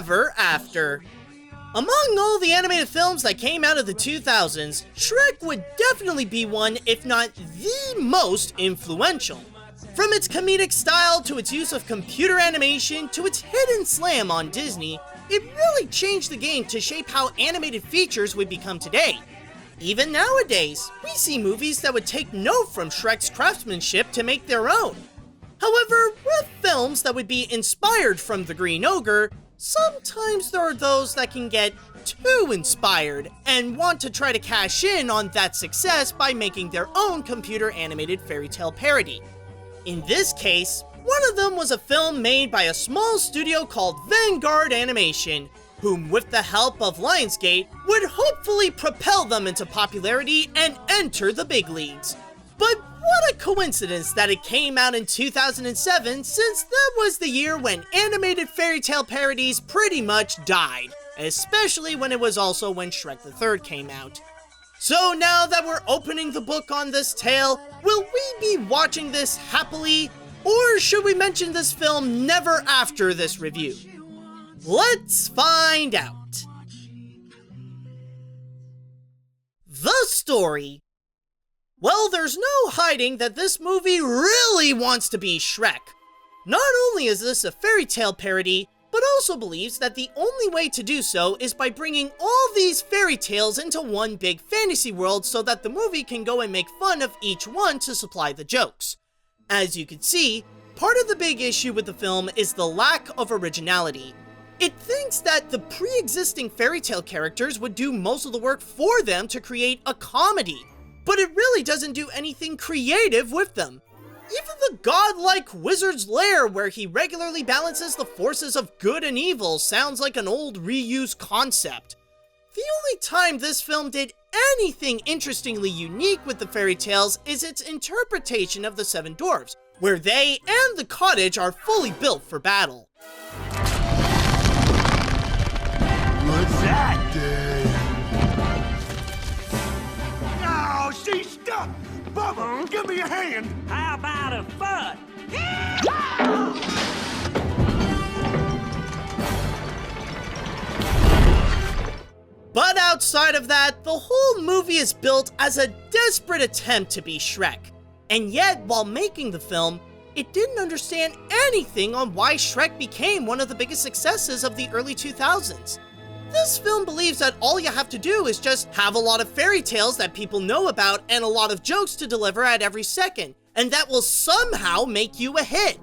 never after. Among all the animated films that came out of the 2000s, Shrek would definitely be one, if not the most influential. From its comedic style to its use of computer animation to its hidden slam on Disney, it really changed the game to shape how animated features would become today. Even nowadays, we see movies that would take note from Shrek's craftsmanship to make their own. However, with films that would be inspired from The Green Ogre, sometimes there are those that can get too inspired and want to try to cash in on that success by making their own computer animated fairy tale parody. In this case, one of them was a film made by a small studio called Vanguard Animation, whom with the help of Lionsgate would hopefully propel them into popularity and enter the big leagues. But what a coincidence that it came out in 2007, since that was the year when animated fairy tale parodies pretty much died, especially when it was also when Shrek the Third came out. So now that we're opening the book on this tale, will we be watching this happily, or should we mention this film never after this review? Let's find out. The story. Well, there's no hiding that this movie really wants to be Shrek. Not only is this a fairy tale parody, but also believes that the only way to do so is by bringing all these fairy tales into one big fantasy world so that the movie can go and make fun of each one to supply the jokes. As you can see, part of the big issue with the film is the lack of originality. It thinks that the pre-existing fairy tale characters would do most of the work for them to create a comedy, but it really doesn't do anything creative with them. Even the godlike wizard's lair, where he regularly balances the forces of good and evil, sounds like an old reused concept. The only time this film did anything interestingly unique with the fairy tales is its interpretation of the Seven Dwarfs, where they and the cottage are fully built for battle. What's that, Dad? Oh, she's stuck! Bubba, give me a hand! How about a foot? But outside of that, the whole movie is built as a desperate attempt to be Shrek. And yet, while making the film, it didn't understand anything on why Shrek became one of the biggest successes of the early 2000s. This film believes that all you have to do is just have a lot of fairy tales that people know about and a lot of jokes to deliver at every second, and that will somehow make you a hit.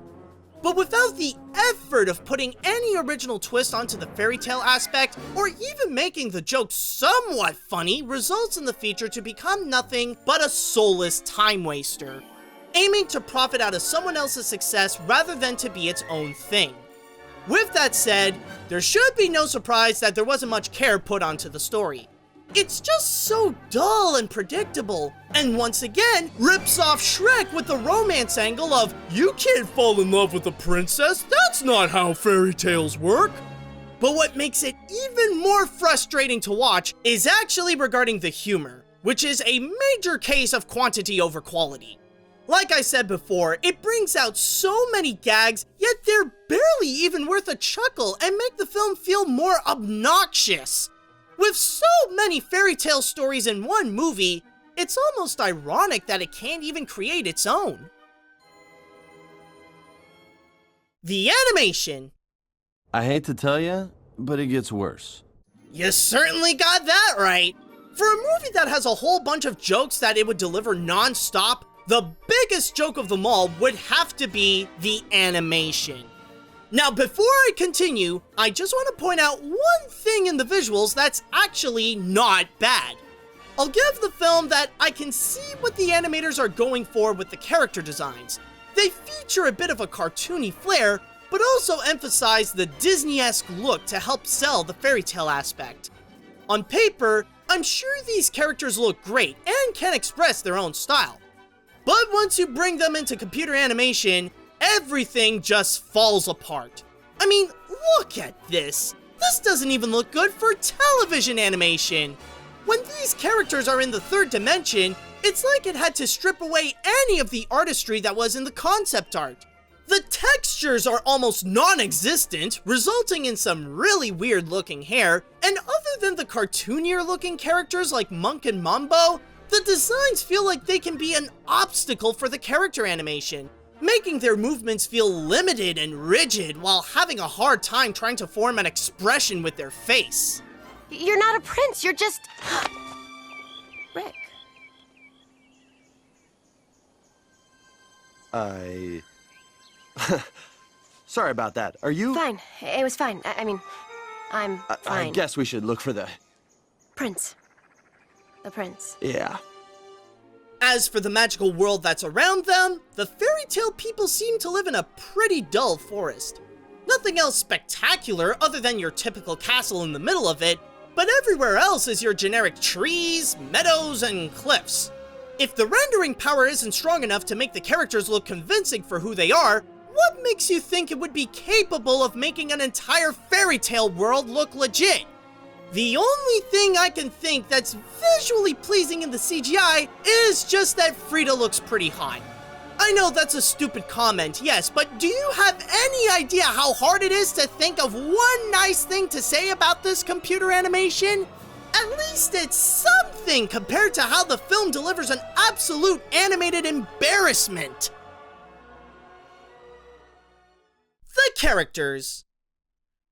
But without the effort of putting any original twist onto the fairy tale aspect, or even making the jokes somewhat funny, results in the feature to become nothing but a soulless time waster, aiming to profit out of someone else's success rather than to be its own thing. With that said, there should be no surprise that there wasn't much care put onto the story. It's just so dull and predictable, and once again, rips off Shrek with the romance angle of, you can't fall in love with a princess, that's not how fairy tales work. But what makes it even more frustrating to watch is actually regarding the humor, which is a major case of quantity over quality. Like I said before, it brings out so many gags, yet they're barely even worth a chuckle and make the film feel more obnoxious. With so many fairy tale stories in one movie, it's almost ironic that it can't even create its own. The animation. I hate to tell you, but it gets worse. You certainly got that right. For a movie that has a whole bunch of jokes that it would deliver non-stop, the biggest joke of them all would have to be the animation. Now, before I continue, I just want to point out one thing in the visuals that's actually not bad. I'll give the film that I can see what the animators are going for with the character designs. They feature a bit of a cartoony flair, but also emphasize the Disney-esque look to help sell the fairy tale aspect. On paper, I'm sure these characters look great and can express their own style. But once you bring them into computer animation, everything just falls apart. I mean, look at this. This doesn't even look good for television animation. When these characters are in the third dimension, it's like it had to strip away any of the artistry that was in the concept art. The textures are almost non-existent, resulting in some really weird-looking hair, and other than the cartoonier-looking characters like Monk and Mambo, the designs feel like they can be an obstacle for the character animation, making their movements feel limited and rigid while having a hard time trying to form an expression with their face. You're not a prince, you're just... Rick. Sorry about that. Are you... Fine. It was fine. I mean, I'm fine. I guess we should look for the... Prince. The prince. Yeah. As for the magical world that's around them, the fairy tale people seem to live in a pretty dull forest. Nothing else spectacular other than your typical castle in the middle of it, but everywhere else is your generic trees, meadows, and cliffs. If the rendering power isn't strong enough to make the characters look convincing for who they are, what makes you think it would be capable of making an entire fairy tale world look legit? The only thing I can think that's visually pleasing in the CGI is just that Frida looks pretty hot. I know that's a stupid comment, yes, but do you have any idea how hard it is to think of one nice thing to say about this computer animation? At least it's something compared to how the film delivers an absolute animated embarrassment. The characters.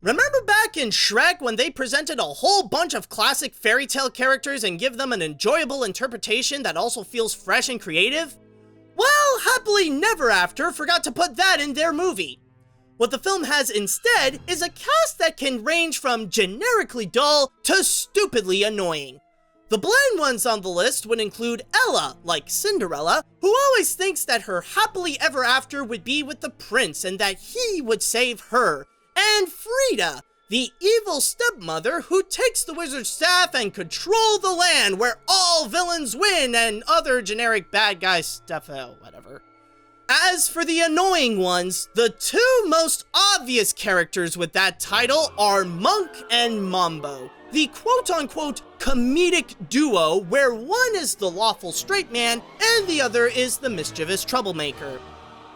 Remember back in Shrek when they presented a whole bunch of classic fairy tale characters and give them an enjoyable interpretation that also feels fresh and creative? Well, Happily Never After forgot to put that in their movie. What the film has instead is a cast that can range from generically dull to stupidly annoying. The bland ones on the list would include Ella, like Cinderella, who always thinks that her happily ever after would be with the prince and that he would save her, and Frida, the evil stepmother who takes the wizard's staff and control the land where all villains win and other generic bad guy stuff, whatever. As for the annoying ones, the two most obvious characters with that title are Monk and Mambo, the quote-unquote comedic duo where one is the lawful straight man and the other is the mischievous troublemaker.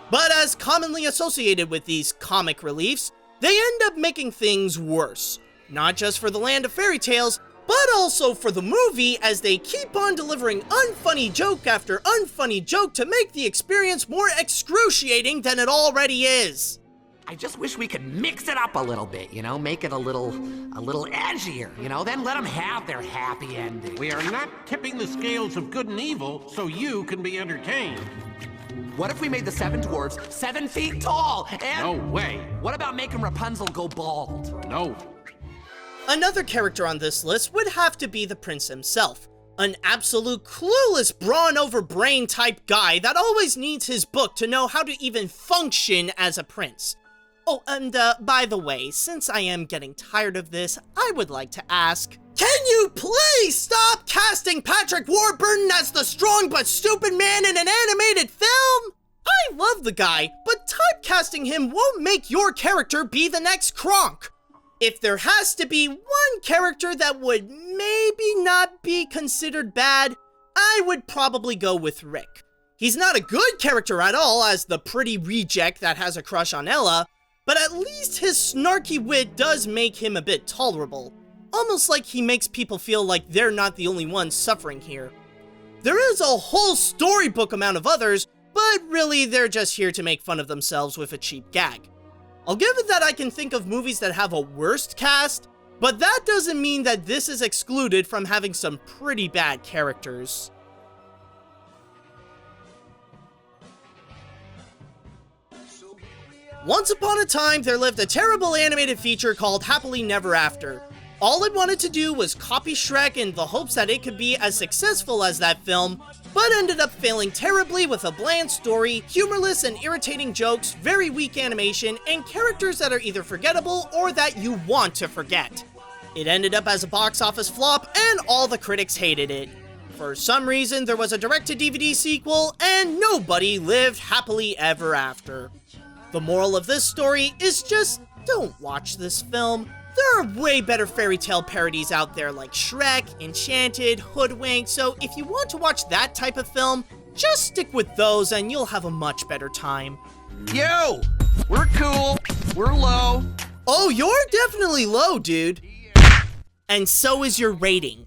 But as commonly associated with these comic reliefs, they end up making things worse, not just for the land of fairy tales, but also for the movie as they keep on delivering unfunny joke after unfunny joke to make the experience more excruciating than it already is. I just wish we could mix it up a little bit, you know, make it a little edgier, you know, then let them have their happy ending. We are not tipping the scales of good and evil so you can be entertained. What if we made the 7 dwarves 7 feet tall? And No way. what about making Rapunzel go bald? No. Another character on this list would have to be the prince himself, an absolute clueless brawn over brain type guy that always needs his book to know how to even function as a prince. Oh, and by the way, since I am getting tired of this, I would like to ask, can you please stop casting Patrick Warburton as the strong but stupid man in an animated film? I love the guy, but typecasting him won't make your character be the next Kronk. If there has to be one character that would maybe not be considered bad, I would probably go with Rick. He's not a good character at all as the pretty reject that has a crush on Ella, but at least his snarky wit does make him a bit tolerable. Almost like he makes people feel like they're not the only ones suffering here. There is a whole storybook amount of others, but really they're just here to make fun of themselves with a cheap gag. I'll give it that I can think of movies that have a worst cast, but that doesn't mean that this is excluded from having some pretty bad characters. Once upon a time, there lived a terrible animated feature called Happily Never After. All it wanted to do was copy Shrek in the hopes that it could be as successful as that film, but ended up failing terribly with a bland story, humorless and irritating jokes, very weak animation, and characters that are either forgettable or that you want to forget. It ended up as a box office flop, and all the critics hated it. For some reason, there was a direct-to-DVD sequel, and nobody lived happily ever after. The moral of this story is just don't watch this film. There are way better fairy tale parodies out there like Shrek, Enchanted, Hoodwinked, so if you want to watch that type of film, just stick with those and you'll have a much better time. Yo! We're cool. We're low. Oh, you're definitely low, dude. And so is your rating.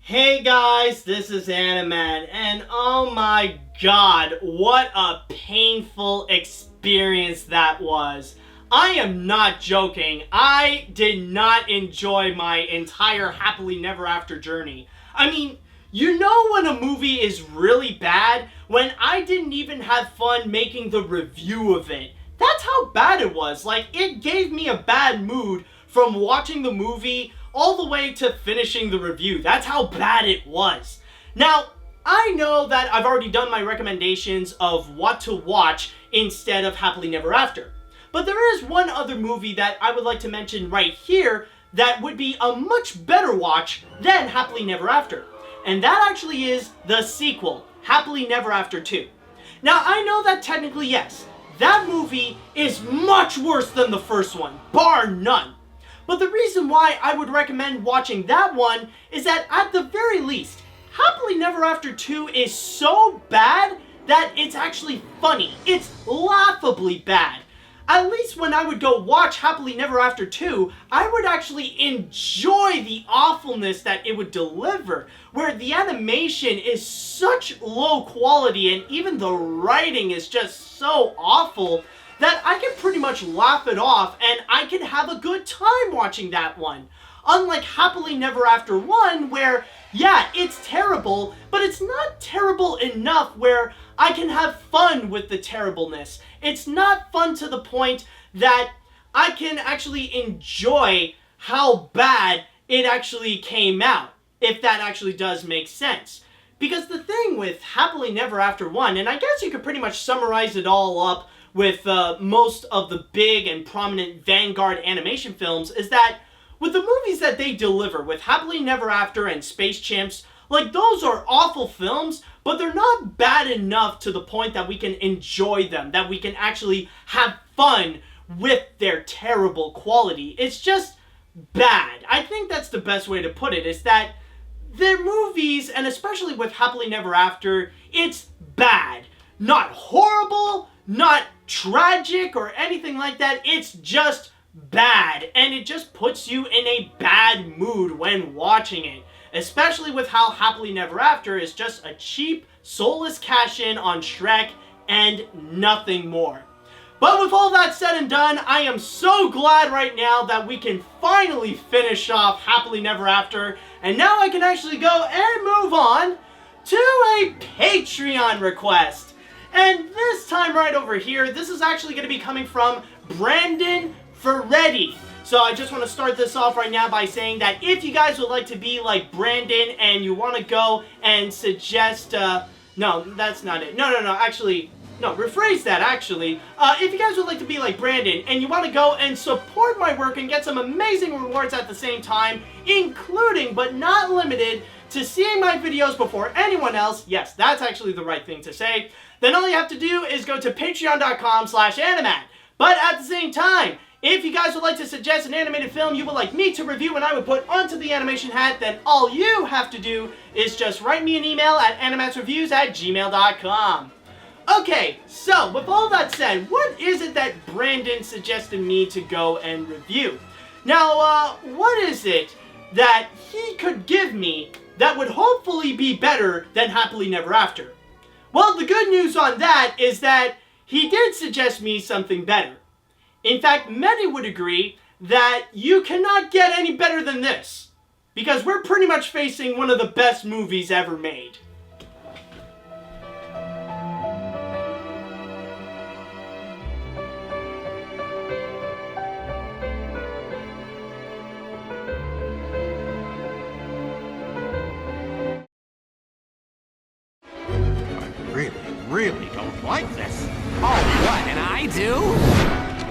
Hey guys, this is AniMat's, and oh my god, what a painful experience that was. I am not joking. I did not enjoy my entire Happily Never After journey. I mean, you know when a movie is really bad when I didn't even have fun making the review of it. That's how bad it was. Like, it gave me a bad mood from watching the movie all the way to finishing the review. That's how bad it was. Now, I know that I've already done my recommendations of what to watch instead of Happily Never After. But there is one other movie that I would like to mention right here that would be a much better watch than Happily Never After. And that actually is the sequel, Happily Never After 2. Now, I know that technically, yes, that movie is much worse than the first one, bar none. But the reason why I would recommend watching that one is that at the very least, Happily Never After 2 is so bad that it's actually funny. It's laughably bad. At least when I would go watch Happily Never After 2, I would actually enjoy the awfulness that it would deliver, where the animation is such low quality and even the writing is just so awful that I can pretty much laugh it off and I can have a good time watching that one. Unlike Happily Never After 1, where, yeah, it's terrible, but it's not terrible enough where I can have fun with the terribleness. It's not fun to the point that I can actually enjoy how bad it actually came out, if that actually does make sense. Because the thing with Happily Never After 1, and I guess you could pretty much summarize it all up with most of the big and prominent Vanguard animation films, is that with the movies that they deliver, with Happily Never After and Space Chimps, like, those are awful films, but they're not bad enough to the point that we can enjoy them, that we can actually have fun with their terrible quality. It's just bad. I think that's the best way to put it, is that their movies, and especially with Happily Never After, it's bad. Not horrible, not tragic or anything like that. It's just bad, and it just puts you in a bad mood when watching it. Especially with how Happily Never After is just a cheap, soulless cash-in on Shrek and nothing more. But with all that said and done, I am so glad right now that we can finally finish off Happily Never After, and now I can actually go and move on to a Patreon request. And this time right over here, this is actually going to be coming from Brandon Ferretti. So I just want to start this off right now by saying that if you guys would like to be like Brandon and you want to go and suggest, no, that's not it. No, actually, no, rephrase that, actually. If you guys would like to be like Brandon and you want to go and support my work and get some amazing rewards at the same time, including but not limited to seeing my videos before anyone else, yes, that's actually the right thing to say, then all you have to do is go to patreon.com/animat. But at the same time, if you guys would like to suggest an animated film you would like me to review and I would put onto the animation hat, then all you have to do is just write me an email at animatsreviews@gmail.com. Okay, so with all that said, what is it that Brandon suggested me to go and review? Now, what is it that he could give me that would hopefully be better than Happily Never After? Well, the good news on that is that he did suggest me something better. In fact, many would agree that you cannot get any better than this, because we're pretty much facing one of the best movies ever made.